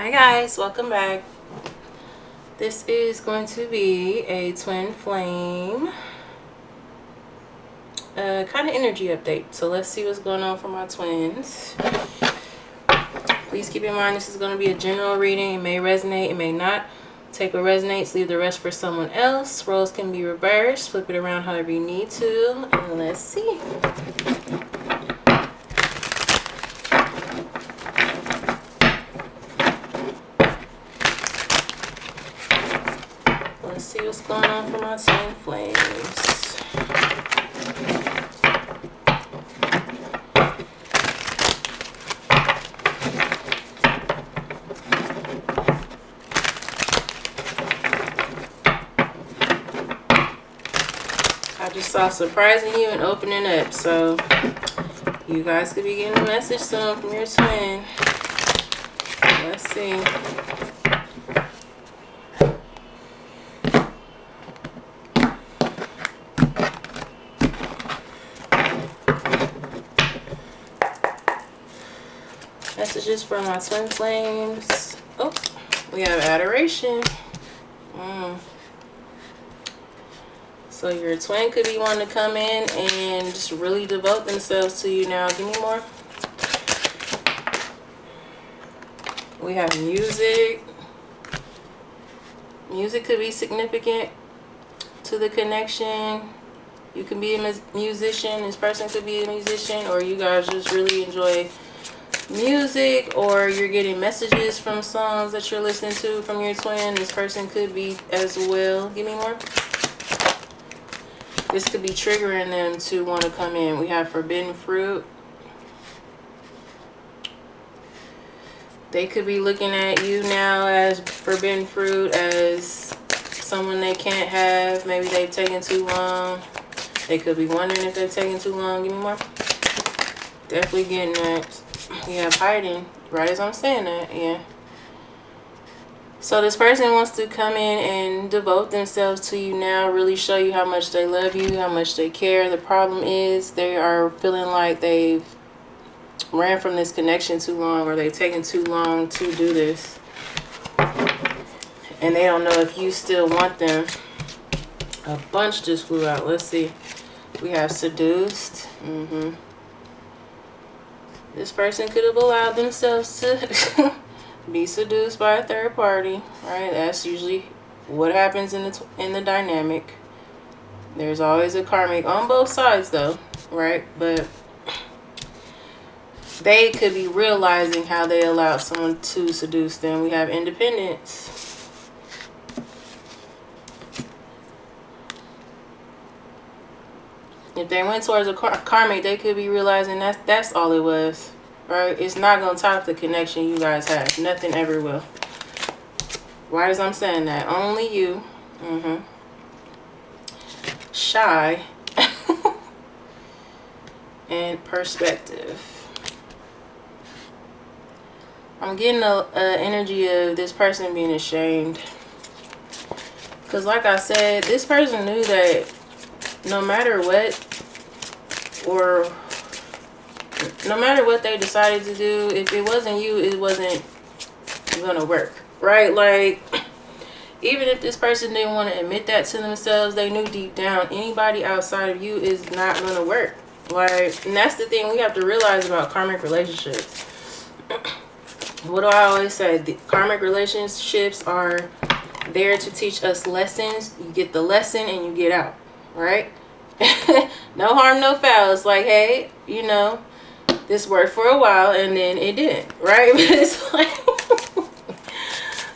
Hi guys, welcome back. This is going to be a twin flame kind of energy update. So let's see what's going on for my twins. Please keep in mind this is going to be a general reading. It may resonate, it may not. Take what resonates, leave the rest for someone else. Roles can be reversed, flip it around however you need to, and let's see. Let's see what's going on for my twin flames. I just saw surprising you and opening up, so you guys could be getting a message soon from your twin. Let's see. Messages from my twin flames. Oh, we have adoration. So your twin could be wanting to come in and just really devote themselves to you now. Give me more. We have music. Music could be significant to the connection. You can be a musician. This person could be a musician, or you guys just really enjoy music, or you're getting messages from songs that you're listening to from your twin. This person could be as well. Give me more. This could be triggering them to want to come in. We have forbidden fruit. They could be looking at you now as forbidden fruit, as someone they can't have. Maybe they've taken too long. They could be wondering if they've taken too long. Give me more. Definitely getting that. We have hiding, right as I'm saying that, yeah. So this person wants to come in and devote themselves to you now, really show you how much they love you, how much they care. The problem is they are feeling like they've ran from this connection too long, or they've taken too long to do this. And they don't know if you still want them. A bunch just flew out. Let's see. We have seduced. This person could have allowed themselves to be seduced by a third party, right? That's usually what happens in the dynamic. There's always a karmic on both sides, though, right? But they could be realizing how they allowed someone to seduce them. We have independence. If they went towards a karmic, they could be realizing that's all it was. Right? It's not going to top the connection you guys have. Nothing ever will. Why is I'm saying that? Only you. Shy. And perspective. I'm getting an energy of this person being ashamed. Because like I said, this person knew that no matter what, or no matter what they decided to do, if it wasn't you, it wasn't gonna work, right? Like, even if this person didn't want to admit that to themselves, they knew deep down anybody outside of you is not gonna work. Like, and that's the thing we have to realize about karmic relationships. What do I always say? The karmic relationships are there to teach us lessons. You get the lesson and you get out, right? No harm, no foul. It's like, hey, you know, this worked for a while and then it didn't, right? But it's like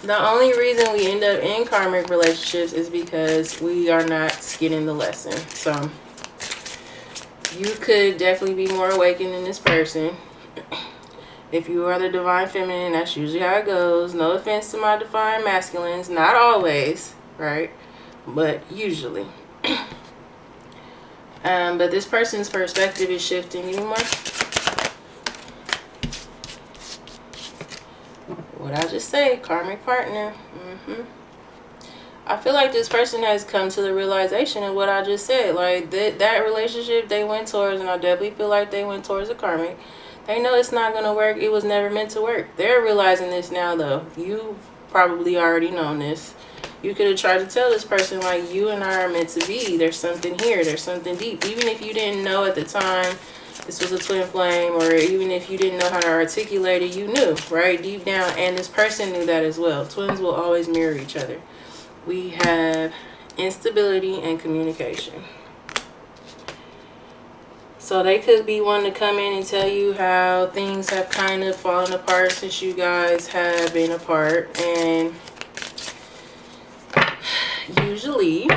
the only reason we end up in karmic relationships is because we are not getting the lesson. So you could definitely be more awakened than this person. If you are the divine feminine, that's usually how it goes. No offense to my divine masculines, not always, right? But usually. But this person's perspective is shifting. Give me more. What I just say, karmic partner. I feel like this person has come to the realization of what I just said. Like that relationship they went towards, and I definitely feel like they went towards a karmic. They know it's not going to work. It was never meant to work. They're realizing this now, though. You probably already known this. You could have tried to tell this person, like, you and I are meant to be. There's something here. There's something deep. Even if you didn't know at the time this was a twin flame, or even if you didn't know how to articulate it, you knew, right? Deep down. And this person knew that as well. Twins will always mirror each other. We have instability and communication. So they could be wanting to come in and tell you how things have kind of fallen apart since you guys have been apart. And usually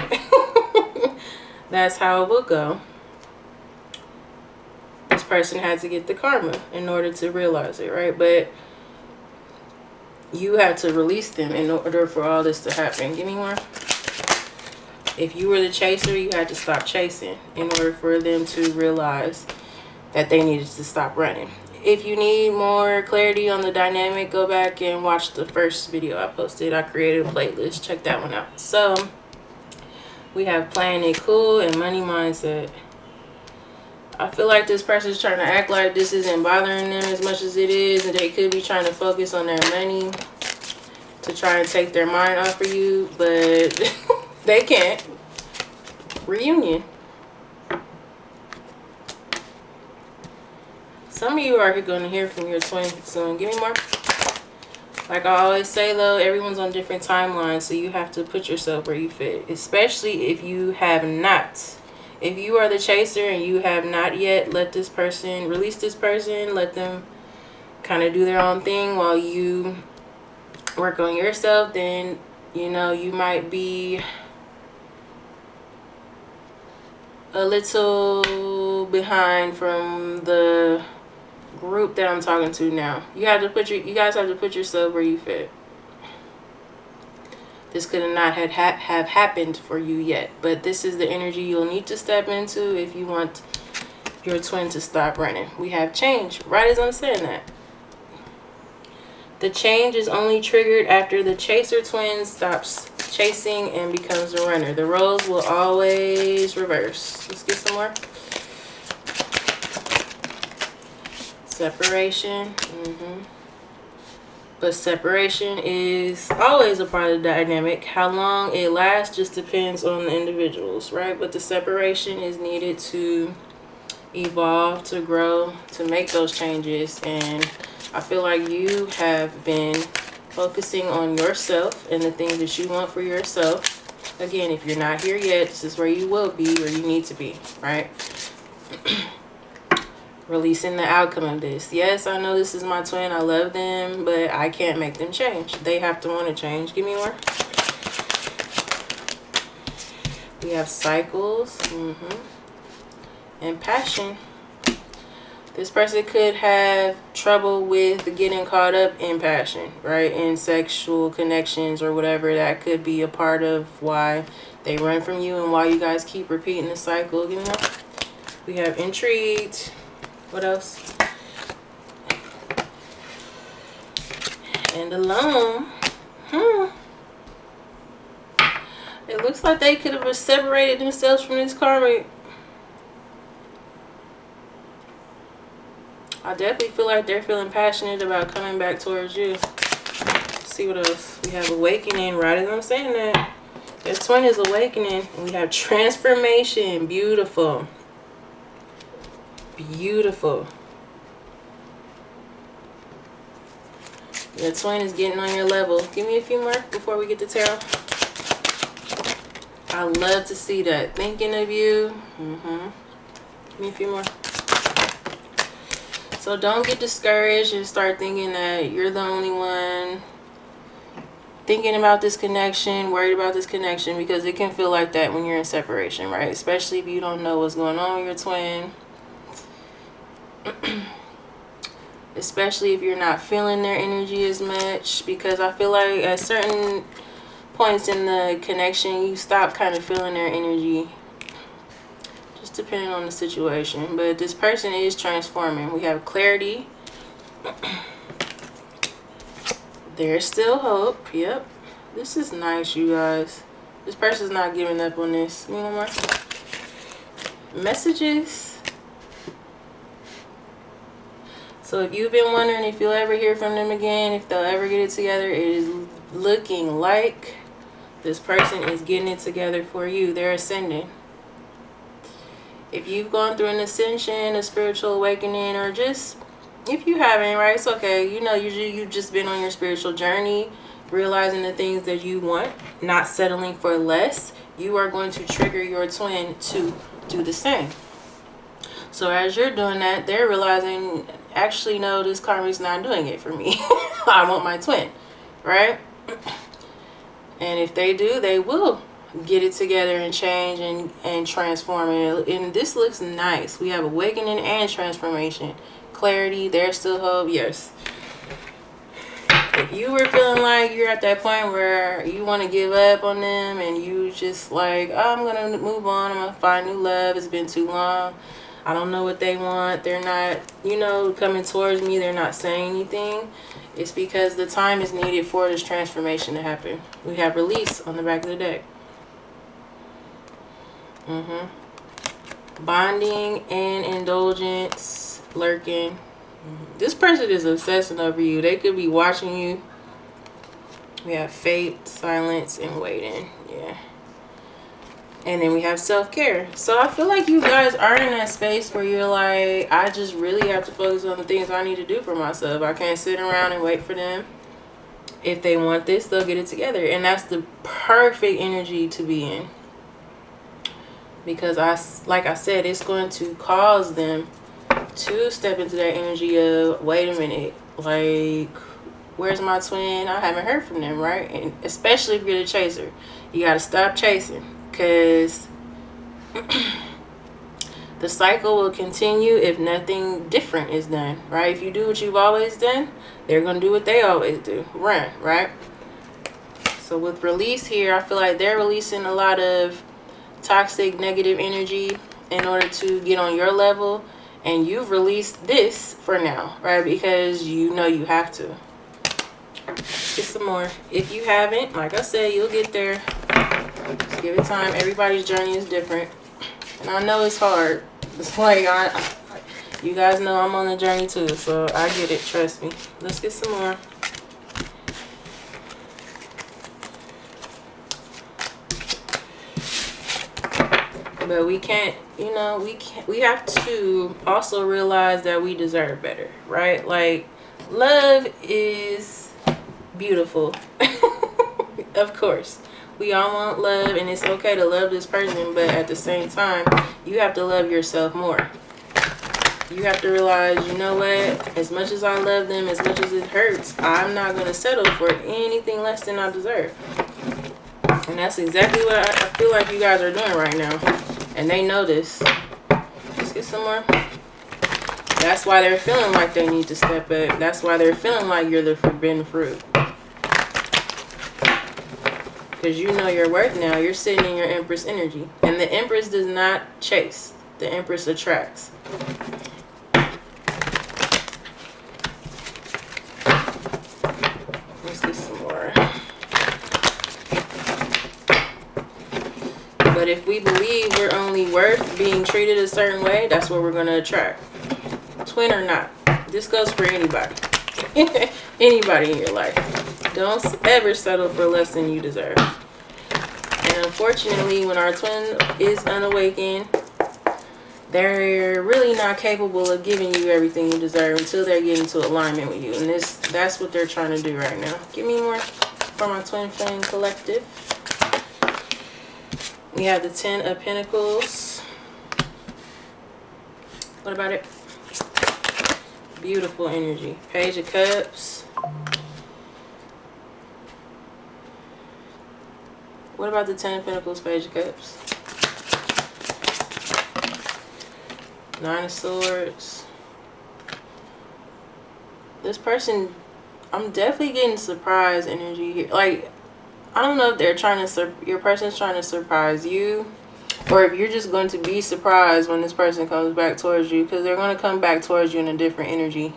that's how it will go. This person had to get the karma in order to realize it, right? But you had to release them in order for all this to happen. Give me more. If you were the chaser, you had to stop chasing in order for them to realize that they needed to stop running. If you need more clarity on the dynamic, go back and watch the first video I posted. I created a playlist. Check that one out. So we have playing it cool and money mindset. I feel like this person's trying to act like this isn't bothering them as much as it is, and they could be trying to focus on their money to try and take their mind off of you, but they can't. Reunion. Some of you are going to hear from your twin soon. Give me more. Like I always say, though, everyone's on different timelines, so you have to put yourself where you fit, especially if you have not. If you are the chaser and you have not yet let this person, release this person, let them kind of do their own thing while you work on yourself, then, you know, you might be a little behind from the group that I'm talking to now. You guys have to put yourself where you fit. This could not have happened for you yet, but this is the energy you'll need to step into if you want your twin to stop running. We have change, right as I'm saying that. The change is only triggered after the chaser twin stops chasing and becomes a runner. The roles will always reverse. Let's get some more. Separation. But separation is always a part of the dynamic. How long it lasts just depends on the individuals, right? But the separation is needed to evolve, to grow, to make those changes. And I feel like you have been focusing on yourself and the things that you want for yourself. Again, if you're not here yet, this is where you will be, where you need to be, right? Releasing the outcome of this. Yes, I know this is my twin. I love them, but I can't make them change. They have to want to change. Give me more. We have cycles. And passion. This person could have trouble with getting caught up in passion, right? In sexual connections or whatever. That could be a part of why they run from you and why you guys keep repeating the cycle. Give me more. We have intrigued. What else? And alone. It looks like they could have separated themselves from this karma. I definitely feel like they're feeling passionate about coming back towards you. Let's see what else. We have awakening, right as I'm saying that. This twin is awakening. We have transformation. Beautiful. Beautiful. Your twin is getting on your level. Give me a few more before we get to tarot. I love to see that. Thinking of you. Give me a few more. So don't get discouraged and start thinking that you're the only one thinking about this connection, worried about this connection, because it can feel like that when you're in separation, right? Especially if you don't know what's going on with your twin. Especially if you're not feeling their energy as much, because I feel like at certain points in the connection you stop kind of feeling their energy, just depending on the situation. But this person is transforming. We have clarity. There's still hope. Yep, this is nice, you guys. This person's not giving up on this. You know what? Messages. So if you've been wondering if you'll ever hear from them again, if they'll ever get it together, it is looking like this person is getting it together for you. They're ascending. If you've gone through an ascension, a spiritual awakening, or just if you haven't, right, it's okay. You know, usually you've just been on your spiritual journey, realizing the things that you want, not settling for less. You are going to trigger your twin to do the same. So as you're doing that, they're realizing, actually, no, this karma's not doing it for me. I want my twin, right? And if they do, they will get it together and change and transform. And this looks nice. We have awakening and transformation. Clarity, there's still hope, yes. If you were feeling like you're at that point where you want to give up on them and you just like, oh, I'm going to move on, I'm going to find new love, it's been too long, I don't know what they want, they're not, you know, coming towards me, they're not saying anything, it's because the time is needed for this transformation to happen. We have release on the back of the deck. Bonding and indulgence lurking. This person is obsessing over you. They could be watching you. We have fate, silence, and waiting. Yeah. And then we have self-care. So I feel like you guys are in that space where you're like, I just really have to focus on the things I need to do for myself. I can't sit around and wait for them. If they want this, they'll get it together. And that's the perfect energy to be in. Because like I said, it's going to cause them to step into that energy of, wait a minute, like, where's my twin? I haven't heard from them, right? And especially if you're the chaser, you got to stop chasing, because the cycle will continue if nothing different is done, right? If you do what you've always done, they're going to do what they always do, run, right? So with release here, I feel like they're releasing a lot of toxic, negative energy in order to get on your level. And you've released this for now, right? Because you know you have to. Get some more. If you haven't, like I said, you'll get there. Just give it time. Everybody's journey is different. And I know it's hard. It's like, you guys know I'm on the journey too. So I get it. Trust me. Let's get some more. But we can't, you know, we have to also realize that we deserve better, right? Like, love is beautiful. Of course, we all want love, and it's okay to love this person, but at the same time, you have to love yourself more. You have to realize, you know what, as much as I love them, as much as it hurts, I'm not going to settle for anything less than I deserve. And that's exactly what I feel like you guys are doing right now. And they know this. Let's get some more. That's why they're feeling like they need to step up. That's why they're feeling like you're the forbidden fruit. Because you know your worth now. You're sitting in your Empress energy. And the Empress does not chase. The Empress attracts. Let's get some more. But if we believe we're only worth being treated a certain way, that's what we're going to attract. Twin or not. This goes for anybody. Anybody in your life. Don't ever settle for less than you deserve. And unfortunately, when our twin is unawakened, they're really not capable of giving you everything you deserve until they get into alignment with you. And that's what they're trying to do right now. Give me more for my Twin Flame Collective. We have the 10 of Pentacles. What about it? Beautiful energy. Page of Cups. What about the 10 of Pentacles, Page of Cups? 9 of Swords. This person, I'm definitely getting surprise energy here. Like, I don't know if they're trying to, your person's trying to surprise you, or if you're just going to be surprised when this person comes back towards you, because they're going to come back towards you in a different energy,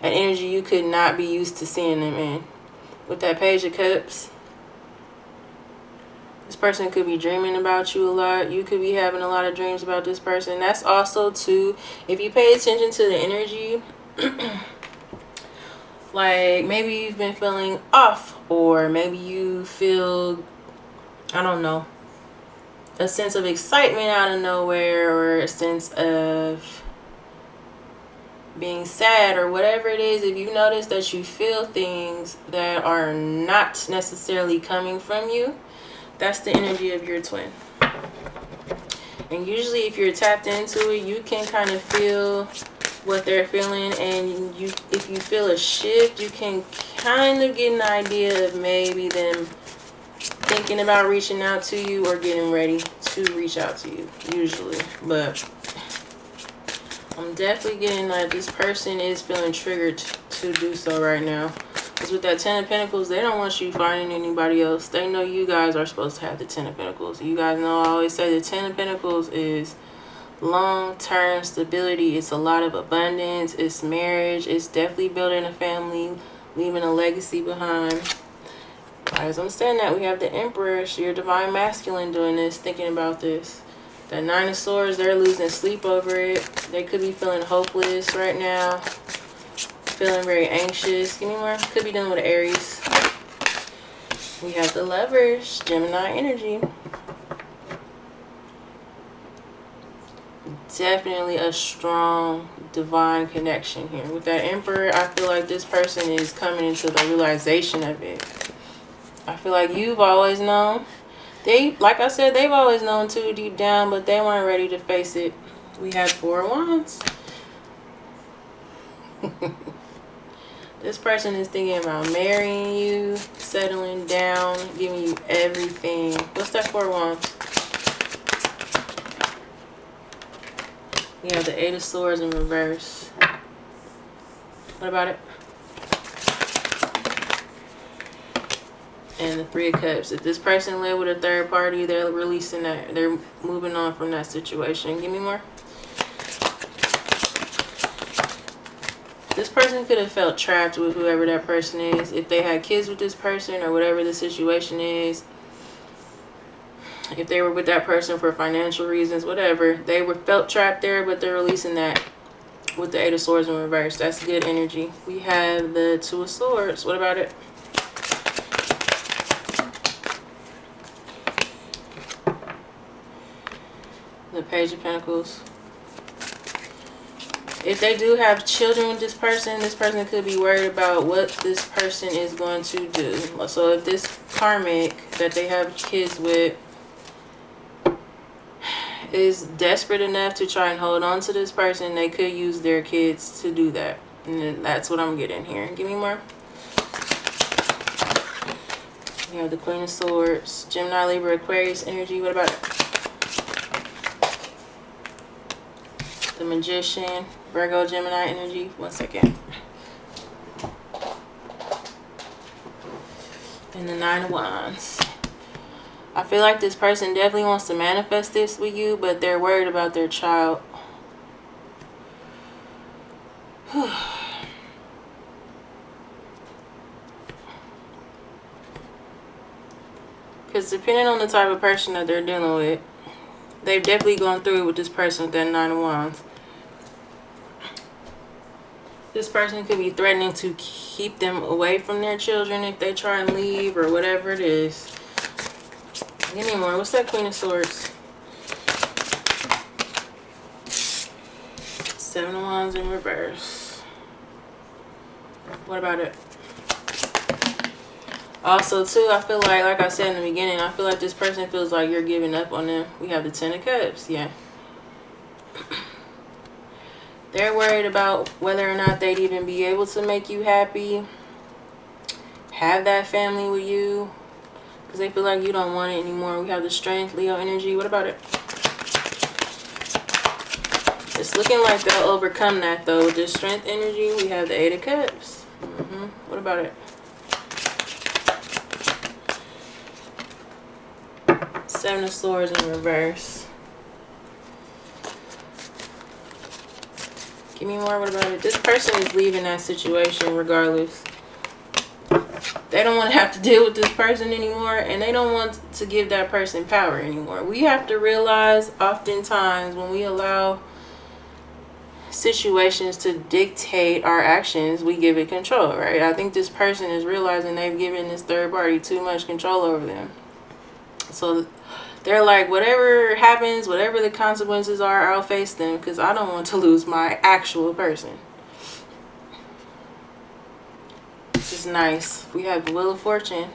an energy you could not be used to seeing them in. With that Page of Cups, this person could be dreaming about you a lot. You could be having a lot of dreams about this person. That's also too, if you pay attention to the energy, Like maybe you've been feeling off, or maybe you feel, I don't know, a sense of excitement out of nowhere, or a sense of being sad, or whatever it is. If you notice that you feel things that are not necessarily coming from you, that's the energy of your twin. And usually if you're tapped into it, you can kind of feel what they're feeling, and if you feel a shift, you can kind of get an idea of maybe them thinking about reaching out to you or getting ready to reach out to you, usually. But I'm definitely getting that this person is feeling triggered to do so right now. Because with that 10 of Pentacles, they don't want you finding anybody else. They know you guys are supposed to have the 10 of Pentacles. You guys know I always say the 10 of Pentacles is long-term stability. It's a lot of abundance. It's marriage. It's definitely building a family, leaving a legacy behind. As I'm saying that, we have the Emperor, your divine masculine, doing this, thinking about this. The 9 of Swords, they're losing sleep over it. They could be feeling hopeless right now, feeling very anxious. Give me more. Could be dealing with Aries. We have the Lovers, Gemini energy. Definitely a strong divine connection here. With that Emperor, I feel like this person is coming into the realization of it. I feel like you've always known. Like I said, they've always known too, deep down, but they weren't ready to face it. We had 4 of Wands. This person is thinking about marrying you, settling down, giving you everything. What's that 4 of Wands? We have the 8 of Swords in reverse. What about it? And the 3 of Cups. If this person lived with a third party, they're releasing that. They're moving on from that situation. Give me more. This person could have felt trapped with whoever that person is. If they had kids with this person, or whatever the situation is. If they were with that person for financial reasons, whatever. They were felt trapped there, but they're releasing that with the 8 of Swords in reverse. That's good energy. We have the 2 of Swords. What about it? The Page of Pentacles. If they do have children with this person could be worried about what this person is going to do. So if this karmic that they have kids with is desperate enough to try and hold on to this person, they could use their kids to do that. And that's what I'm getting here. Give me more. We have the Queen of Swords, Gemini, Libra, Aquarius energy. What about it? The Magician, Virgo, Gemini energy. 1 second. And the 9 of Wands. I feel like this person definitely wants to manifest this with you, but they're worried about their child. Because depending on the type of person that they're dealing with, they've definitely gone through it with this person with that 9 of Wands. This person could be threatening to keep them away from their children if they try and leave, or whatever it is. Give me more. What's that Queen of Swords? 7 of Wands in reverse. What about it? Also, too, I feel like I said in the beginning, I feel like this person feels like you're giving up on them. We have the 10 of Cups. Yeah. They're worried about whether or not they'd even be able to make you happy. Have that family with you. Because they feel like you don't want it anymore. We have the Strength, Leo energy. What about it? It's looking like they'll overcome that, though. With this Strength energy, we have the 8 of Cups. What about it? 7 of Swords in reverse. Give me more. What about it? This person is leaving that situation regardless. They don't want to have to deal with this person anymore, and they don't want to give that person power anymore. We have to realize oftentimes when we allow situations to dictate our actions, we give it control, right? I think this person is realizing they've given this third party too much control over them. So they're like, whatever happens, whatever the consequences are, I'll face them because I don't want to lose my actual person. This is nice. We have the Wheel of Fortune.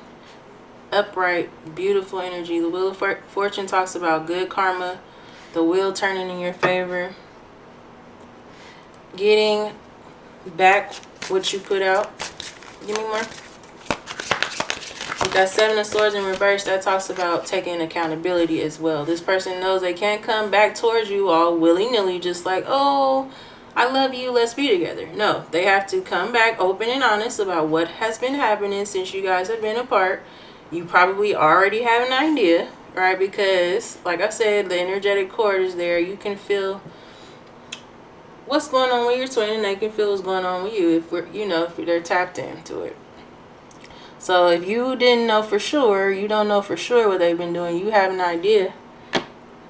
Upright, beautiful energy. The Wheel of Fortune talks about good karma, the wheel turning in your favor, getting back what you put out. Give me more. With that Seven of Swords in reverse, that talks about taking accountability as well. This person knows they can't come back towards you all willy-nilly, just like, oh, I love you, let's be together. No, they have to come back open and honest about what has been happening since you guys have been apart. You probably already have an idea, right? Because, like I said, the energetic cord is there. You can feel what's going on with your twin, and they can feel what's going on with you if we're, you know, if they're tapped into it. So if you didn't know for sure, you don't know for sure what they've been doing. You have an idea,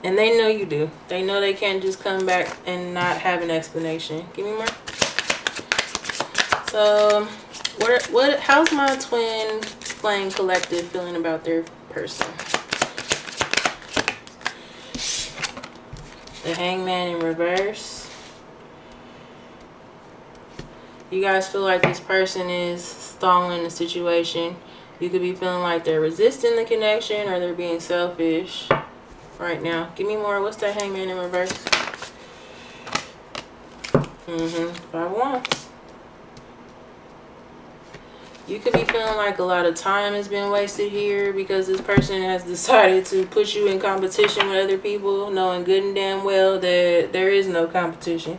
and they know you do. They know they can't just come back and not have an explanation. Give me more. So, how's my twin flame collective feeling about their person? The Hangman in reverse. You guys feel like this person is stalling the situation. You could be feeling like they're resisting the connection or they're being selfish right now. Give me more. What's that Hangman in reverse? Five of Wands. You could be feeling like a lot of time has been wasted here because this person has decided to put you in competition with other people, knowing good and damn well that there is no competition.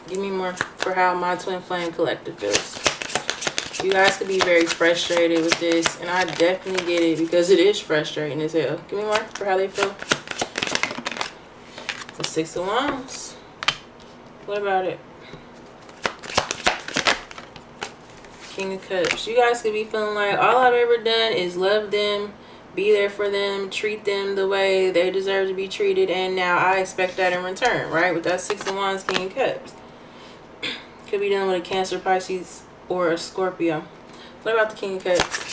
Give me more for how my twin flame collective feels. You guys could be very frustrated with this, and I definitely get it because it is frustrating as hell. Give me more for how they feel. The Six of Wands. What about it? King of Cups. You guys could be feeling like all I've ever done is love them, be there for them, treat them the way they deserve to be treated, and now I expect that in return, right? With that Six of Wands, King of Cups. Could be dealing with a Cancer, Pisces, or a Scorpio. What about the King of Cups?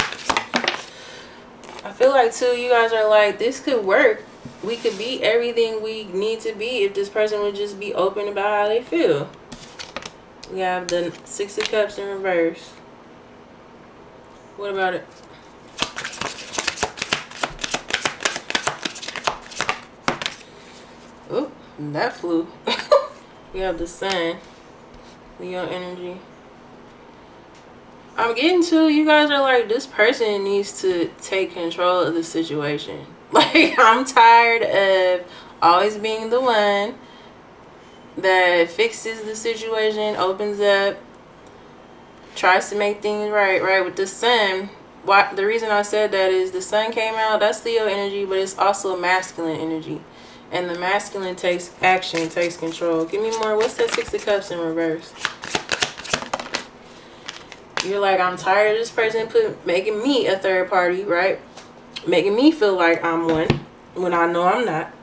I feel like too, you guys are like, this could work. We could be everything we need to be if this person would just be open about how they feel. We have the Six of Cups in reverse. What about it? Oh, that flew. We have the Sun. Leo energy. I'm getting to, you guys are like, this person needs to take control of the situation. Like, I'm tired of always being the one that fixes the situation, opens up, tries to make things right with the Sun. The reason I said that is the Sun came out, that's Leo energy, but it's also masculine energy, and the masculine takes action, takes control. Give me more. What's that Six of Cups in reverse? You're like, I'm tired of this person making me a third party, right? Making me feel like I'm one when I know I'm not.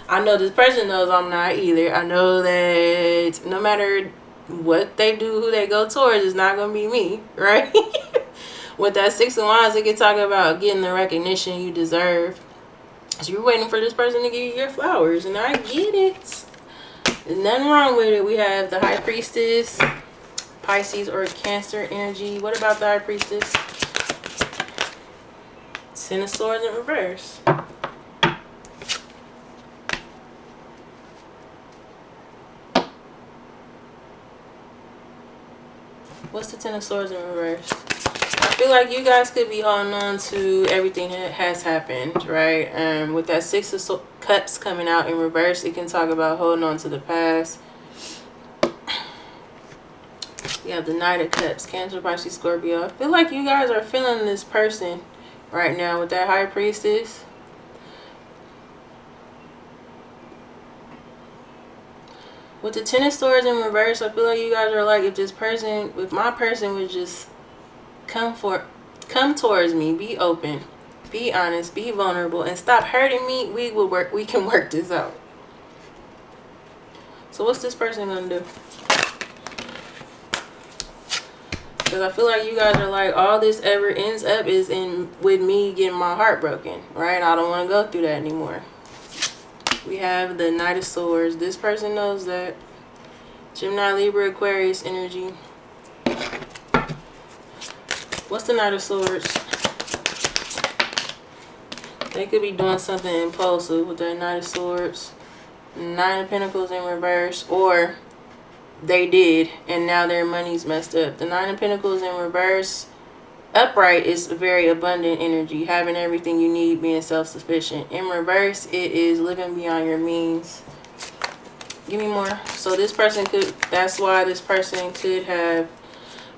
I know this person knows I'm not either. I know that no matter what they do, who they go towards, it's not going to be me, right? With that Six of Wands, it can talk about getting the recognition you deserve. So you're waiting for this person to give you your flowers, and I get it. There's nothing wrong with it. We have the High Priestess, Pisces or Cancer energy. What about the High Priestess? Ten of Swords in reverse. What's the Ten of Swords in reverse? I feel like you guys could be holding on to everything that has happened, right? With that Six of Cups coming out in reverse, it can talk about holding on to the past. You have the Knight of Cups, Cancer, Pisces, Scorpio. I feel like you guys are feeling this person right now with that High Priestess. With the Ten of Swords in reverse, I feel like you guys are like, if my person would just come towards me, be open, be honest, be vulnerable, and stop hurting me, we can work this out. So what's this person gonna do? Because I feel like you guys are like, all this ever ends up is in with me getting my heart broken, right? I don't want to go through that anymore. We have the Knight of Swords. This person knows that. Gemini, Libra, Aquarius energy. What's the Knight of Swords? They could be doing something impulsive with their Knight of Swords. Nine of Pentacles in reverse, or they did and now their money's messed up. The Nine of Pentacles in reverse, upright, is very abundant energy, having everything you need, being self-sufficient. In reverse, it is living beyond your means. Give me more. So this person could, that's why this person could have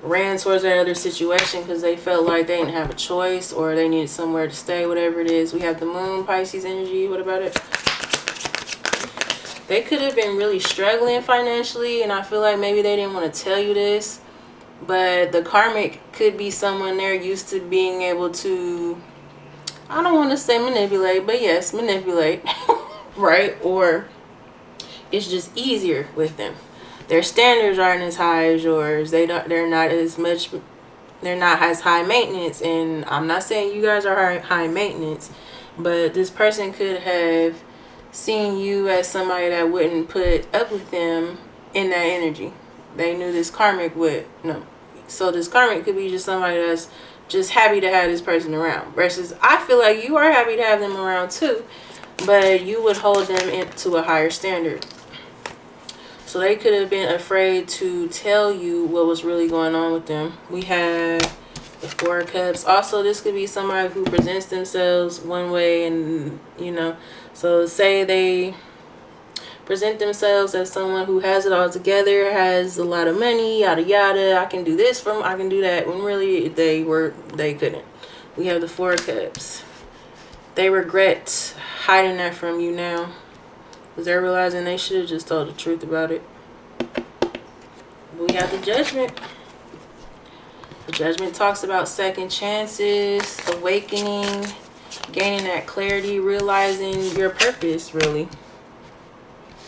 ran towards that other situation because they felt like they didn't have a choice or they needed somewhere to stay, whatever it is. We have the Moon, Pisces energy. What about it? They could have been really struggling financially, and I feel like maybe they didn't want to tell you this, but the karmic could be someone they're used to being able to, I don't want to say manipulate, but yes, manipulate, right? Or it's just easier with them. Their standards aren't as high as yours. They're not as high maintenance, and I'm not saying you guys are high maintenance, but this person could have seeing you as somebody that wouldn't put up with them in that energy. They knew this karmic would. No. So this karmic could be just somebody that's just happy to have this person around. Versus I feel like you are happy to have them around too, but you would hold them into a higher standard. So they could have been afraid to tell you what was really going on with them. We have the Four of Cups. Also, this could be somebody who presents themselves one way, and you know, so say they present themselves as someone who has it all together, has a lot of money, yada yada. I can do this from, I can do that. When really they couldn't. We have the Four of Cups. They regret hiding that from you now because they're realizing they should have just told the truth about it. We have the Judgment. The Judgment talks about second chances, awakening, gaining that clarity, realizing your purpose, really.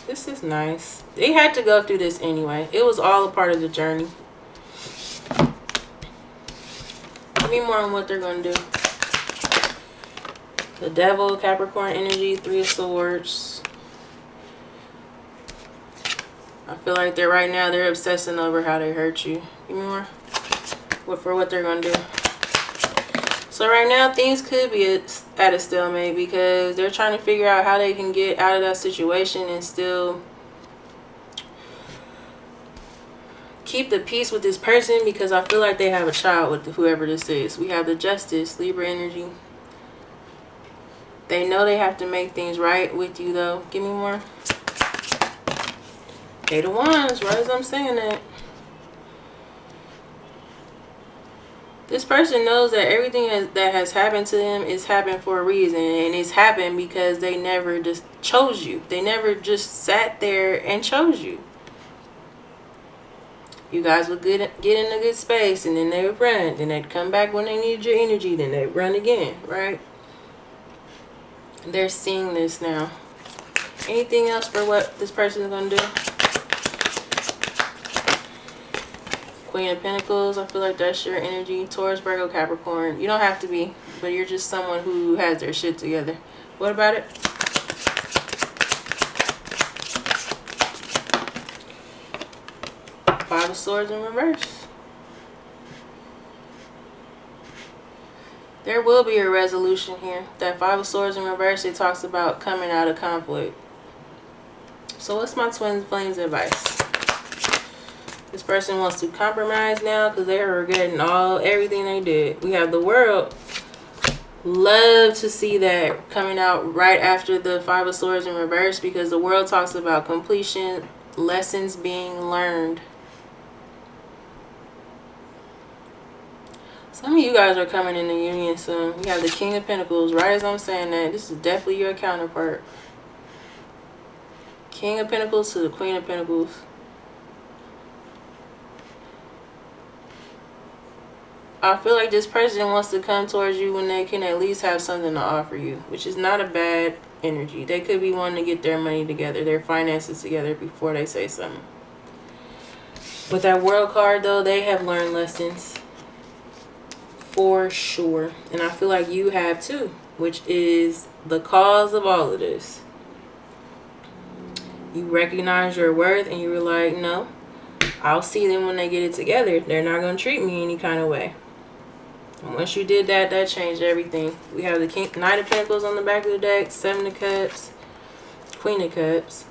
This is nice. They had to go through this anyway. It was all a part of the journey. Give me more on what they're going to do. The Devil, Capricorn energy, Three of Swords. I feel like right now they're obsessing over how they hurt you. Give me more. For what they're going to do. So right now things could be at a stalemate because they're trying to figure out how they can get out of that situation and still keep the peace with this person, because I feel like they have a child with whoever this is. We have the Justice, Libra energy. They know they have to make things right with you though. Give me more. Eight of Wands, right as I'm saying that. This person knows that everything that has happened to them is happened for a reason, and it's happened because they never just chose you. They never just sat there and chose you. You guys would get in a good space, and then they would run. Then they'd come back when they needed your energy. Then they'd run again, right? They're seeing this now. Anything else for what this person is going to do? Queen of Pentacles, I feel like that's your energy. Taurus, Virgo, Capricorn. You don't have to be, but you're just someone who has their shit together. What about it? Five of Swords in reverse. There will be a resolution here. That Five of Swords in reverse, it talks about coming out of conflict. So what's my twin flames advice? This person wants to compromise now because they are regretting everything they did. We have the World. Love to see that coming out right after the Five of Swords in reverse, because the World talks about completion, lessons being learned. Some of you guys are coming in the union soon. We have the King of Pentacles. Right as I'm saying that, this is definitely your counterpart. King of Pentacles to the Queen of Pentacles. I feel like this person wants to come towards you when they can at least have something to offer you, which is not a bad energy. They could be wanting to get their money together, their finances together before they say something. With that World card, though, they have learned lessons for sure. And I feel like you have too, which is the cause of all of this. You recognize your worth and you were like, no, I'll see them when they get it together. They're not going to treat me any kind of way. And once you did that, that changed everything. We have the Knight of Pentacles on the back of the deck, Seven of Cups, Queen of Cups.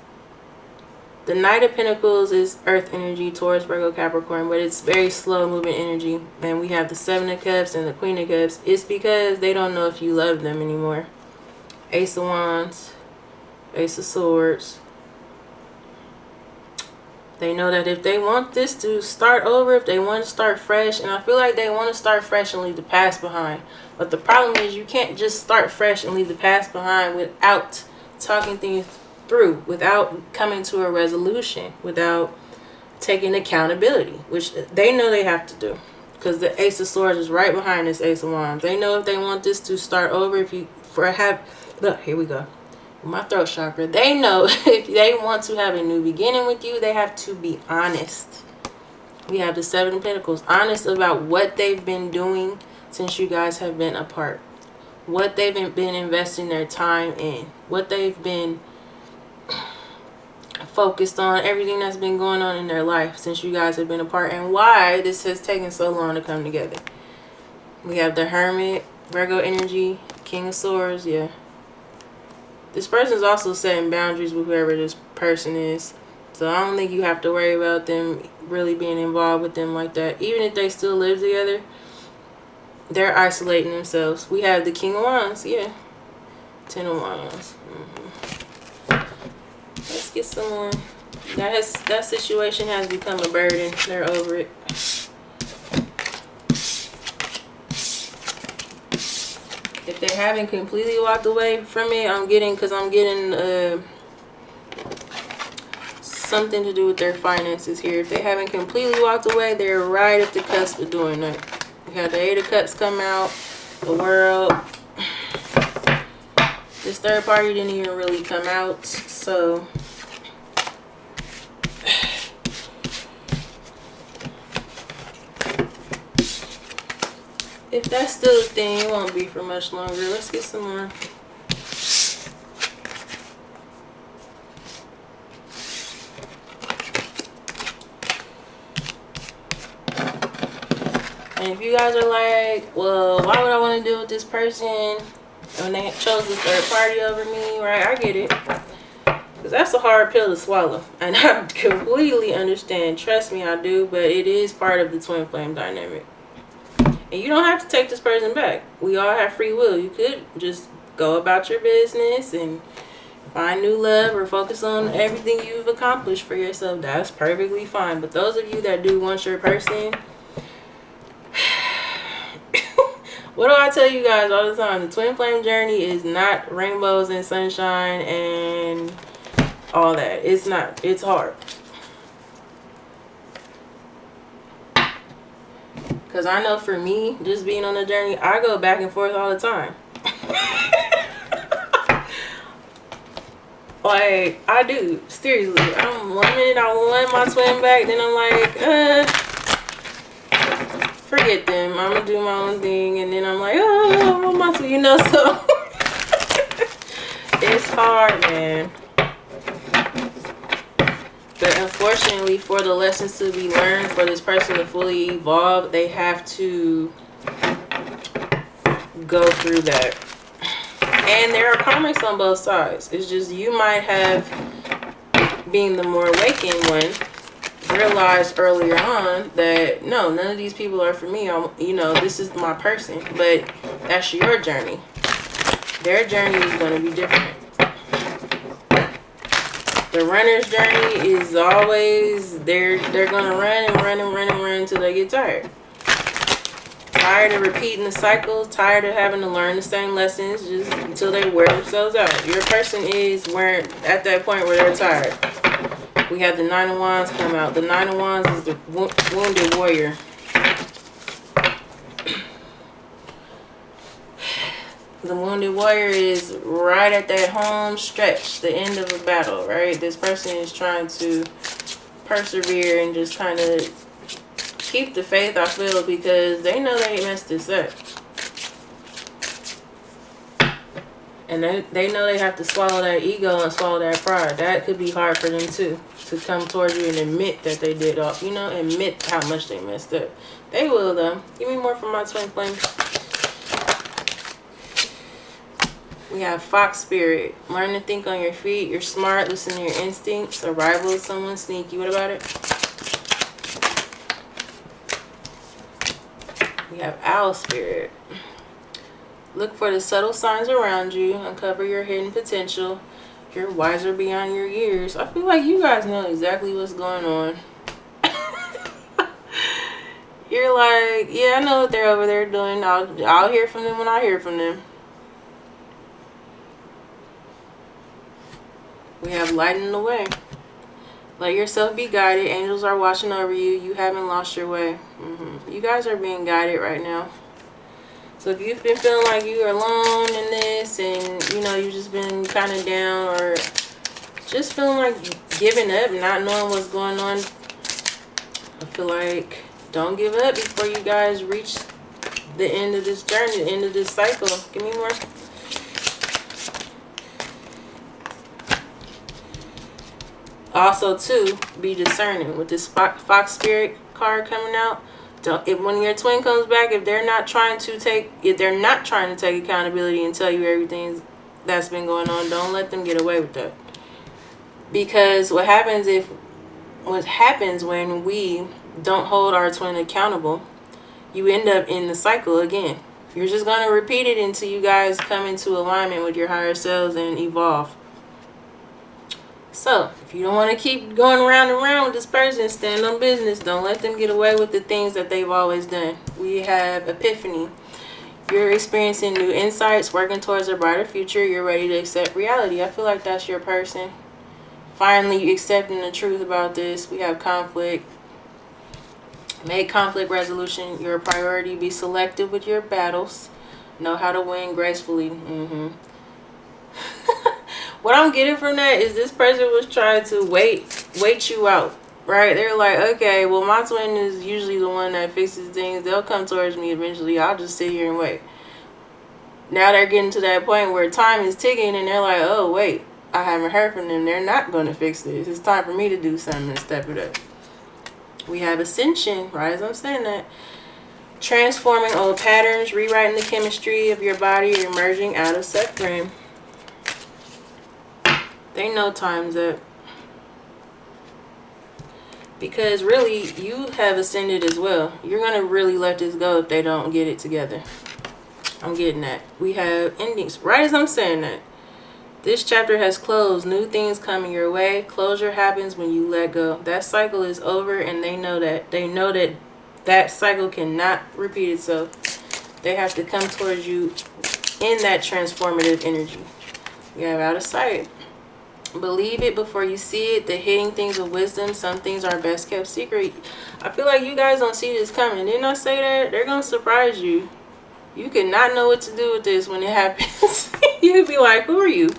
The Knight of Pentacles is earth energy, Taurus, Virgo, Capricorn, but it's very slow moving energy. And we have the Seven of Cups and the Queen of Cups. It's because they don't know if you love them anymore. Ace of Wands, Ace of Swords. They know that if they want this to start over, if they want to start fresh, and I feel like they want to start fresh and leave the past behind. But the problem is you can't just start fresh and leave the past behind without talking things through, without coming to a resolution, without taking accountability, which they know they have to do. Because the Ace of Swords is right behind this Ace of Wands. They know if they want this to start over, look, here we go. My throat chakra. They know if they want to have a new beginning with you, they have to be honest. We have the Seven of Pentacles. Honest about what they've been doing since you guys have been apart. What they've been investing their time in. What they've been focused on. Everything that's been going on in their life since you guys have been apart. And why this has taken so long to come together. We have the Hermit, Virgo energy, King of Swords. Yeah. This person's also setting boundaries with whoever this person is. So I don't think you have to worry about them really being involved with them like that. Even if they still live together, they're isolating themselves. We have the King of Wands. Yeah. Ten of Wands. Let's get some more. That situation has become a burden. They're over it. If they haven't completely walked away from it, I'm getting something to do with their finances here. If they haven't completely walked away, they're right at the cusp of doing that. We have the Eight of Cups come out, the World. This third party didn't even really come out, so if that's still a thing, it won't be for much longer. Let's get some more. And if you guys are like, well, why would I want to deal with this person when they chose this third party over me, right? I get it. Because that's a hard pill to swallow. And I completely understand. Trust me, I do. But it is part of the twin flame dynamic. And you don't have to take this person back. We all have free will. You could just go about your business and find new love or focus on everything you've accomplished for yourself. That's perfectly fine. But those of you that do want your person, what do I tell you guys all the time? The twin flame journey is not rainbows and sunshine and all that. It's not. It's hard. Because I know for me, just being on the journey, I go back and forth all the time. Like, I do. Seriously. One minute I want my twin back, then I'm like, forget them. I'm going to do my own thing. And then I'm like, oh, I want my twin, you know, so. It's hard, man. But unfortunately, for the lessons to be learned, for this person to fully evolve, they have to go through that. And there are karmics on both sides. It's just you might have, being the more awakened one, realized earlier on that, no, none of these people are for me. You know, this is my person. But that's your journey. Their journey is going to be different. The runner's journey is always, they're going to run and run and run and run until they get tired. Tired of repeating the cycles, tired of having to learn the same lessons just until they wear themselves out. Your person is at that point where they're tired. We have the Nine of Wands come out. The Nine of Wands is the wounded warrior. The wounded warrior is right at that home stretch, the end of a battle, right? This person is trying to persevere and just kind of keep the faith, I feel, because they know they messed this up. And they know they have to swallow that ego and swallow that pride. That could be hard for them too, to come towards you and admit that they did all, you know, admit how much they messed up. They will though. Give me more from my twin flames. We have fox spirit. Learn to think on your feet. You're smart. Listen to your instincts. Arrival of someone sneaky. What about it? We have owl spirit. Look for the subtle signs around you. Uncover your hidden potential. You're wiser beyond your years. I feel like you guys know exactly what's going on. You're like, yeah, I know what they're over there doing. I'll hear from them when I hear from them. We have lighting the way. Let yourself be guided. Angels are watching over you. You haven't lost your way. You guys are being guided right now. So if you've been feeling like you're alone in this and, you know, you've just been kind of down or just feeling like giving up, not knowing what's going on, I feel like don't give up before you guys reach the end of this journey, the end of this cycle. Give me more. Also, too, be discerning with this fox spirit card coming out. If when your twin comes back, if they're not trying to take accountability and tell you everything that's been going on, don't let them get away with that. Because what happens when we don't hold our twin accountable, you end up in the cycle again. You're just going to repeat it until you guys come into alignment with your higher selves and evolve. So, if you don't want to keep going around and around with this person, stand on business. Don't let them get away with the things that they've always done. We have epiphany. You're experiencing new insights, working towards a brighter future. You're ready to accept reality. I feel like that's your person. Finally, accepting the truth about this. We have conflict. Make conflict resolution your priority. Be selective with your battles. Know how to win gracefully. What I'm getting from that is this person was trying to wait you out, right? They're like, okay, well, my twin is usually the one that fixes things. They'll come towards me eventually. I'll just sit here and wait. Now they're getting to that point where time is ticking and they're like, oh, wait, I haven't heard from them. They're not going to fix this. It's time for me to do something and step it up. We have ascension, right as I'm saying that. Transforming old patterns, rewriting the chemistry of your body, emerging out of suffering. They know time's up. Because really, you have ascended as well. You're going to really let this go if they don't get it together. I'm getting that. We have endings. Right as I'm saying that. This chapter has closed. New things coming your way. Closure happens when you let go. That cycle is over and they know that. They know that that cycle cannot repeat itself. They have to come towards you in that transformative energy. We have out of sight. Believe it before you see it. The hidden things of wisdom. Some things are best kept secret. I feel like you guys don't see this coming. Didn't I say that? They're going to surprise you. You could not know what to do with this when it happens. You'd be like, who are you?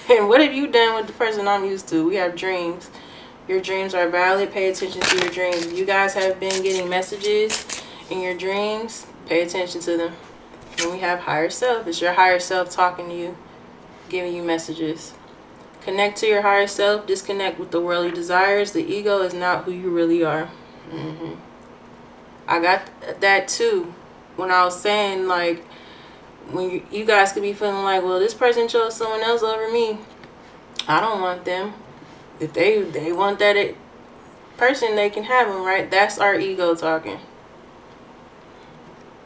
And what have you done with the person I'm used to? We have dreams. Your dreams are valid. Pay attention to your dreams. If you guys have been getting messages in your dreams, pay attention to them. And we have higher self. It's your higher self talking to you, giving you messages. Connect to your higher self. Disconnect with the worldly desires. The ego is not who you really are. I got that too. When I was saying, like, when you guys could be feeling like, well, this person chose someone else over me. I don't want them. If they want that person, they can have them, right? That's our ego talking.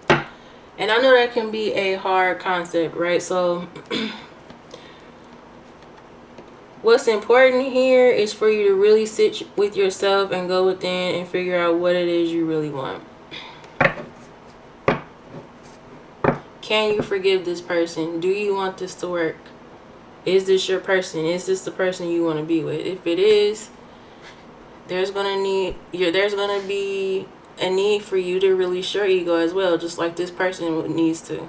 And I know that can be a hard concept, right? So what's important here is for you to really sit with yourself and go within and figure out what it is you really want. Can you forgive this person? Do you want this to work? Is this your person? Is this the person you want to be with? If it is, there's gonna be a need for you to release your ego as well, just like this person needs to.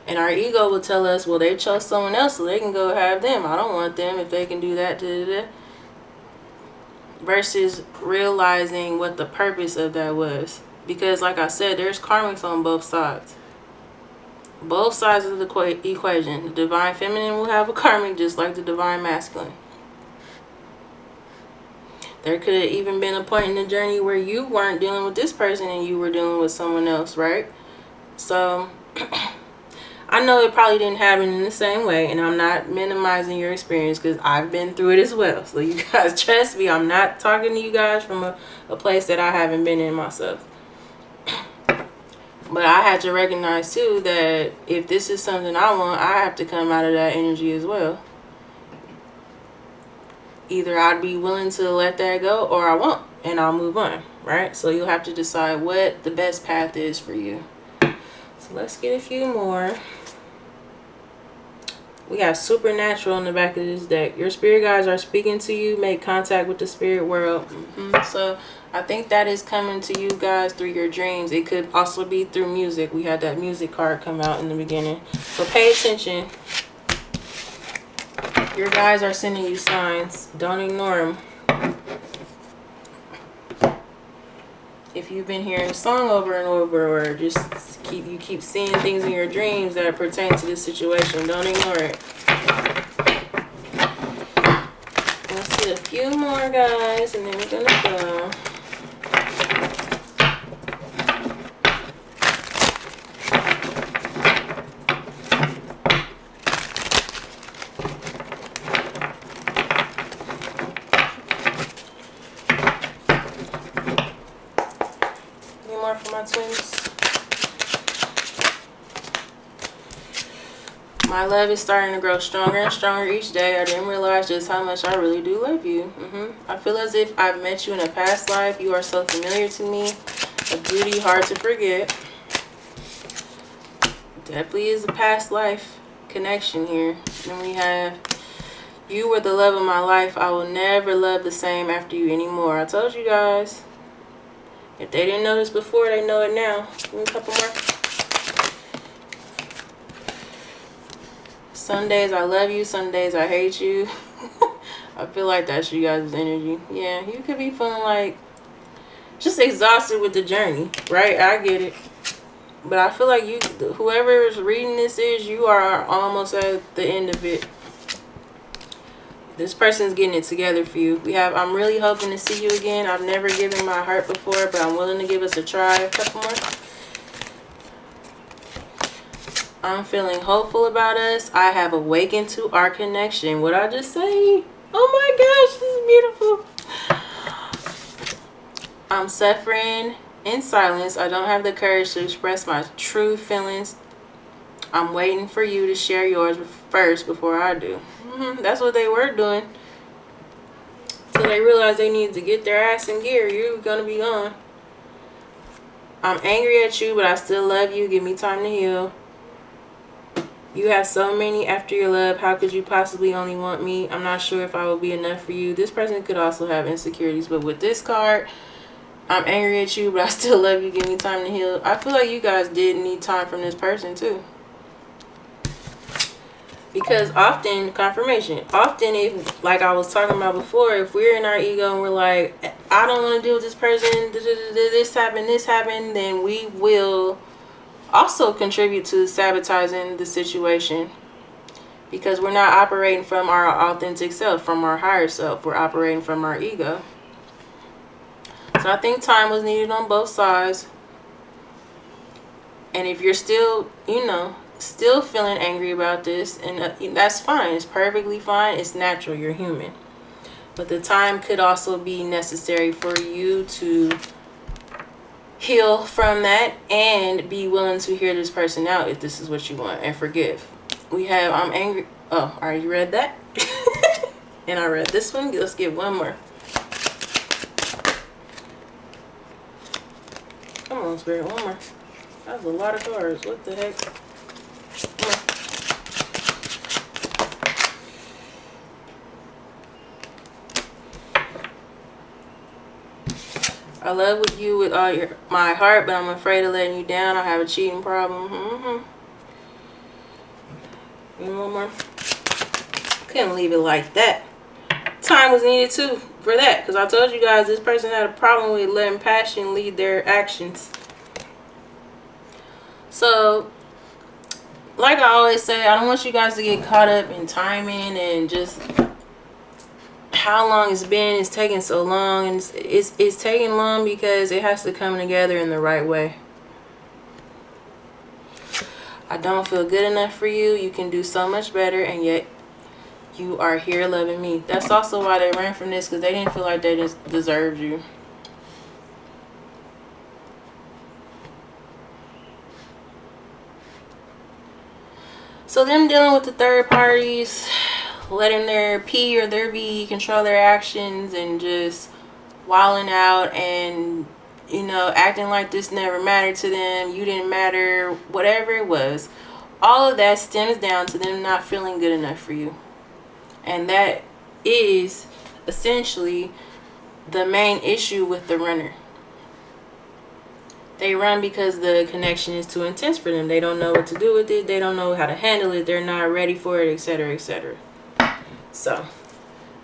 And our ego will tell us, well, they chose someone else, so they can go have them. I don't want them if they can do that. Da, da, da. Versus realizing what the purpose of that was. Because like I said, there's karmics on both sides. Both sides of the equation. The divine feminine will have a karmic just like the divine masculine. There could have even been a point in the journey where you weren't dealing with this person and you were dealing with someone else, right? So I know it probably didn't happen in the same way, and I'm not minimizing your experience because I've been through it as well. So you guys trust me, I'm not talking to you guys from a place that I haven't been in myself. But I had to recognize too that if this is something I want, I have to come out of that energy as well. Either I'd be willing to let that go or I won't, and I'll move on, right? So you'll have to decide what the best path is for you. So let's get a few more. We got supernatural in the back of this deck. Your spirit guides are speaking to you. Make contact with the spirit world. So I think that is coming to you guys through your dreams. It could also be through music. We had that music card come out in the beginning. So pay attention. Your guides are sending you signs. Don't ignore them. If you've been hearing the song over and over, or just you keep seeing things in your dreams that pertain to this situation, don't ignore it. Let's get a few more, guys, and then we're gonna go. For my twins. My love is starting to grow stronger and stronger each day. I didn't realize just how much I really do love you. I feel as if I've met you in a past life. You are so familiar to me. A beauty hard to forget. Definitely is a past life connection here. Then we have, you were the love of my life. I will never love the same after you anymore. I told you guys. If they didn't know this before, they know it now. Give me a couple more. Some days I love you, some days I hate you. I feel like that's you guys' energy. Yeah, you could be feeling like just exhausted with the journey, right? I get it. But I feel like you, whoever is reading this is, you are almost at the end of it. This person's getting it together for you. We have, I'm really hoping to see you again. I've never given my heart before, but I'm willing to give us a try. A couple more. I'm feeling hopeful about us. I have awakened to our connection. What I just say? Oh my gosh, this is beautiful. I'm suffering in silence. I don't have the courage to express my true feelings. I'm waiting for you to share yours first before I do. That's what they were doing. So they realized they needed to get their ass in gear. You're going to be gone. I'm angry at you, but I still love you. Give me time to heal. You have so many after your love. How could you possibly only want me? I'm not sure if I will be enough for you. This person could also have insecurities. But with this card, I'm angry at you, but I still love you. Give me time to heal. I feel like you guys did need time from this person too. Because often, confirmation, often if, like I was talking about before, if we're in our ego and we're like, I don't want to deal with this person, this happened, then we will also contribute to sabotaging the situation. Because we're not operating from our authentic self, from our higher self. We're operating from our ego. So I think time was needed on both sides. And if you're still, still feeling angry about this, and that's fine. It's perfectly fine. It's natural. You're human. But the time could also be necessary for you to heal from that and be willing to hear this person out if this is what you want, and forgive. We have, I'm angry. Oh, I already read that. And I read this one. Let's get one more. Come on, Spirit, one more. That was a lot of cards. What the heck? I love with you with all my heart, but I'm afraid of letting you down. I have a cheating problem. One more. Couldn't leave it like that. Time was needed too for that, because I told you guys this person had a problem with letting passion lead their actions. So, like I always say, I don't want you guys to get caught up in timing and just how long it's been. It's taking so long, and it's taking long because it has to come together in the right way. I don't feel good enough for you. You can do so much better, and yet you are here loving me. That's also why they ran from this, because they didn't feel like they just deserved you. So them dealing with the third parties, letting their P or their V control their actions, and just wilding out, and you know, acting like this never mattered to them, you didn't matter, whatever it was, all of that stems down to them not feeling good enough for you. And that is essentially the main issue with the runner. They run because the connection is too intense for them. They don't know what to do with it. They don't know how to handle it. They're not ready for it, etc., etc. So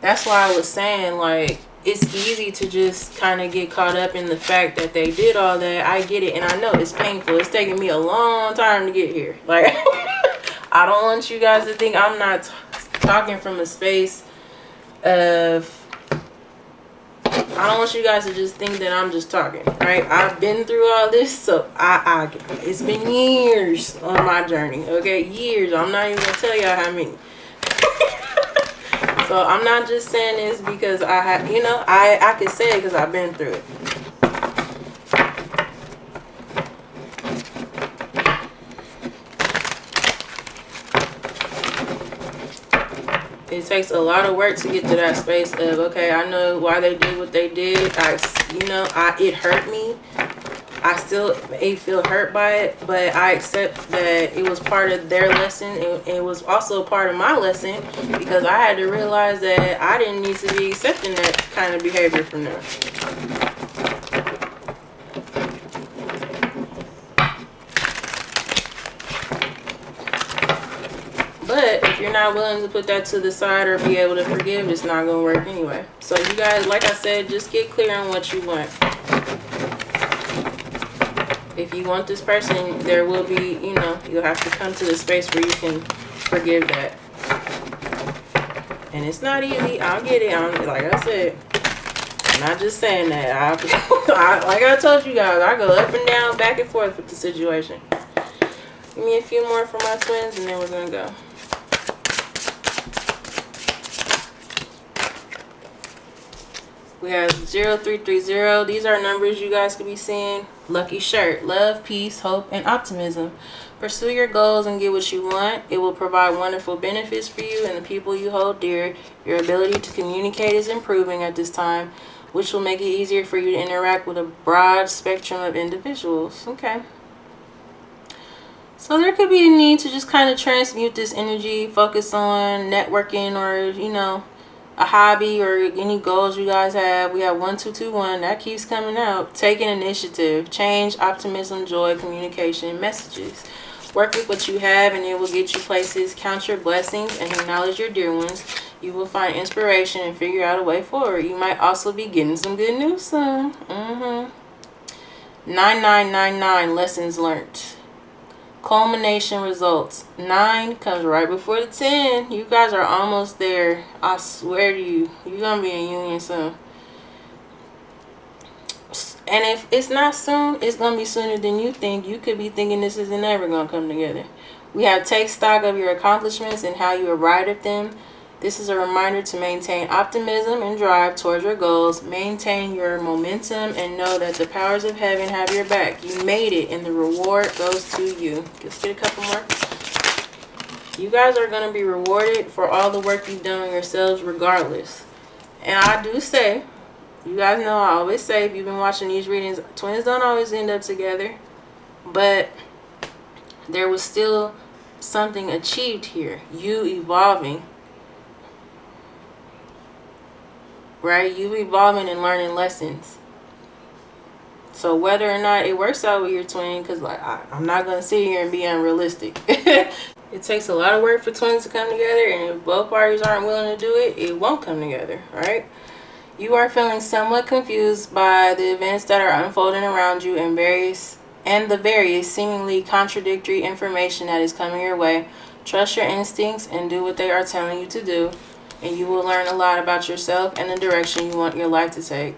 that's why I was saying, like, it's easy to just kind of get caught up in the fact that they did all that. I get it, and I know it's painful. It's taken me a long time to get here. Like, I don't want you guys to think I'm not talking from a space of, I don't want you guys to just think that I'm just talking, right? I've been through all this, so it's been years on my journey, okay? Years. I'm not even gonna tell y'all how many. So I'm not just saying this because I have, you know, I could say it because I've been through it. It takes a lot of work to get to that space of, okay, I know why they did what they did. It hurt me. I still may feel hurt by it, but I accept that it was part of their lesson. It was also part of my lesson, because I had to realize that I didn't need to be accepting that kind of behavior from them. But if you're not willing to put that to the side or be able to forgive, it's not going to work anyway. So you guys, like I said, just get clear on what you want. If you want this person, there will be, you know, you'll have to come to the space where you can forgive that. And it's not easy. I'll get it. Like I said, I'm not just saying that. Like I told you guys, I go up and down, back and forth with the situation. Give me a few more for my twins, and then we're going to go. We have 0330. These are numbers you guys could be seeing. Lucky shirt. Love, peace, hope, and optimism. Pursue your goals and get what you want. It will provide wonderful benefits for you and the people you hold dear. Your ability to communicate is improving at this time, which will make it easier for you to interact with a broad spectrum of individuals. Okay. So there could be a need to just kind of transmute this energy, focus on networking, or, you know, a hobby or any goals you guys have. We have 1221. That keeps coming out. Taking initiative, change, optimism, joy, communication, messages. Work with what you have and it will get you places. Count your blessings and acknowledge your dear ones. You will find inspiration and figure out a way forward. You might also be getting some good news soon. 9999. Lessons learned. Culmination results. 9 comes right before the 10. You guys are almost there. I swear to you, you're gonna be in union soon. And if it's not soon, it's gonna be sooner than you think. You could be thinking this isn't ever gonna come together. We have take stock of your accomplishments and how you arrived at them. This is a reminder to maintain optimism and drive towards your goals. Maintain your momentum and know that the powers of heaven have your back. You made it and the reward goes to you. Let's get a couple more. You guys are going to be rewarded for all the work you've done on yourselves regardless. And I do say, you guys know I always say, if you've been watching these readings, twins don't always end up together. But there was still something achieved here. You evolving. Right? You evolving and learning lessons. So whether or not it works out with your twin, because like I'm not going to sit here and be unrealistic. It takes a lot of work for twins to come together, and if both parties aren't willing to do it, it won't come together, right? You are feeling somewhat confused by the events that are unfolding around you and the various seemingly contradictory information that is coming your way. Trust your instincts and do what they are telling you to do, and you will learn a lot about yourself and the direction you want your life to take.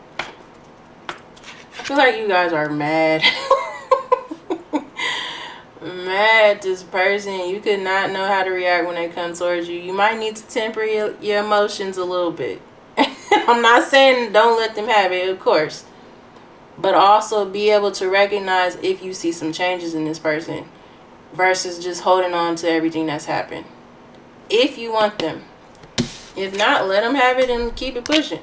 I feel like you guys are mad. Mad at this person. You could not know how to react when they come towards you. You might need to temper your emotions a little bit. I'm not saying don't let them have it, of course, but also be able to recognize if you see some changes in this person versus just holding on to everything that's happened. If you want them. If not, let them have it and keep it pushing.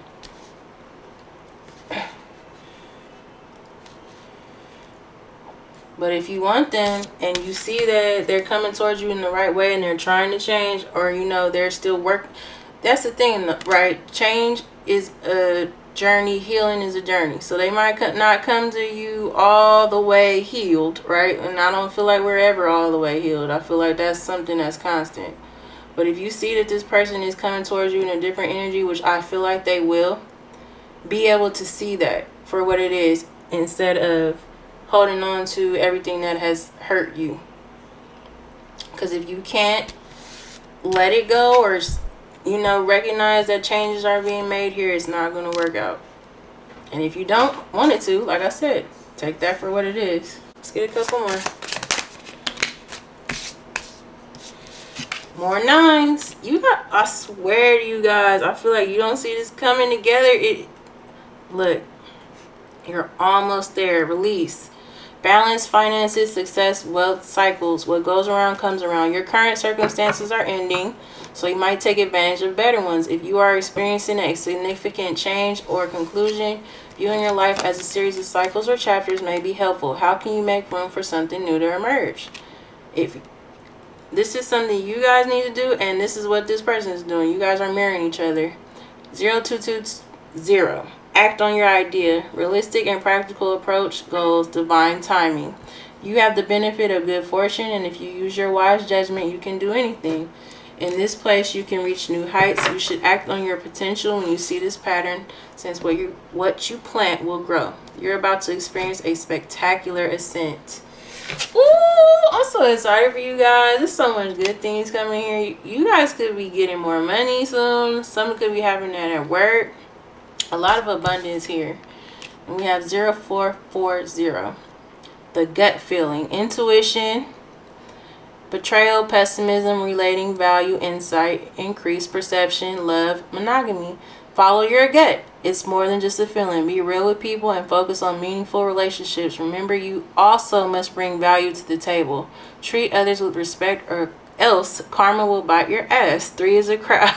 But if you want them and you see that they're coming towards you in the right way and they're trying to change, or you know they're still working, that's the thing, right? Change is a journey, healing is a journey. So they might not come to you all the way healed, right? And I don't feel like we're ever all the way healed. I feel like that's something that's constant. But if you see that this person is coming towards you in a different energy, which I feel like they will, be able to see that for what it is instead of holding on to everything that has hurt you. Because if you can't let it go, or you know, recognize that changes are being made here, it's not going to work out. And if you don't want it to, like I said, take that for what it is. Let's get a couple more. More nines. You got, I swear to you guys, I feel like you don't see this coming together. Look, you're almost there. Release. Balance, finances, success, wealth, cycles. What goes around comes around. Your current circumstances are ending, so you might take advantage of better ones. If you are experiencing a significant change or conclusion, viewing your life as a series of cycles or chapters may be helpful. How can you make room for something new to emerge? If this is something you guys need to do, and this is what this person is doing, you guys are mirroring each other. 0220. Act on your idea. Realistic and practical approach, goals, divine timing. You have the benefit of good fortune, and if you use your wise judgment, you can do anything. In this place, you can reach new heights. You should act on your potential when you see this pattern, since what you plant will grow. You're about to experience a spectacular ascent. Ooh, I'm so excited for you guys. There's so much good things coming here. You guys could be getting more money soon. Something could be happening at work. A lot of abundance here. And we have 0440. The gut feeling. Intuition. Betrayal, pessimism, relating value, insight, increased perception, love, monogamy. Follow your gut. It's more than just a feeling. Be real with people and focus on meaningful relationships. Remember, you also must bring value to the table. Treat others with respect, or else karma will bite your ass. 3 is a crowd.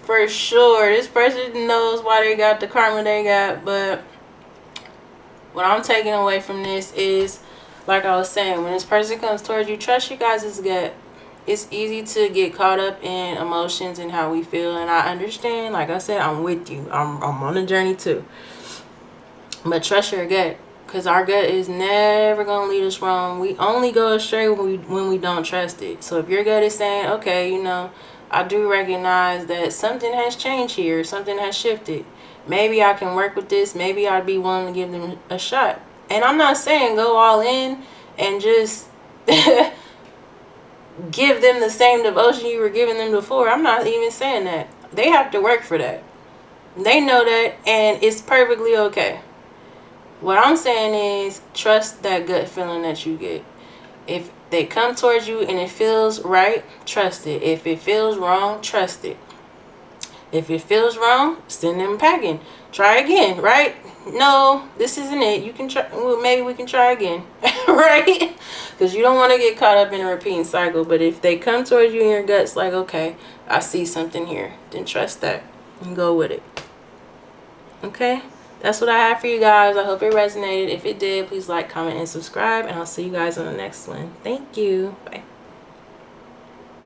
For sure, this person knows why they got the karma they got, but what I'm taking away from this is, like I was saying, when this person comes towards you, trust you guys' gut. It's easy to get caught up in emotions and how we feel, and I understand. Like I said, I'm with you. I'm on a journey too. But trust your gut, because our gut is never going to lead us wrong. We only go astray when we don't trust it. So if your gut is saying, okay, you know, I do recognize that something has changed here, something has shifted, maybe I can work with this, maybe I'd be willing to give them a shot. And I'm not saying go all in and just give them the same devotion you were giving them before. I'm not even saying that. They have to work for that. They know that, and it's perfectly okay. What I'm saying is trust that gut feeling that you get. If they come towards you and it feels right, trust it. If it feels wrong, trust it. If it feels wrong, send them packing. Try again, right? No, this isn't it. You can try. Well, maybe we can try again, right? Because you don't want to get caught up in a repeating cycle. But if they come towards you and your gut's like, okay, I see something here, then trust that and go with it. Okay? That's what I have for you guys. I hope it resonated. If it did, please like, comment, and subscribe. And I'll see you guys on the next one. Thank you. Bye.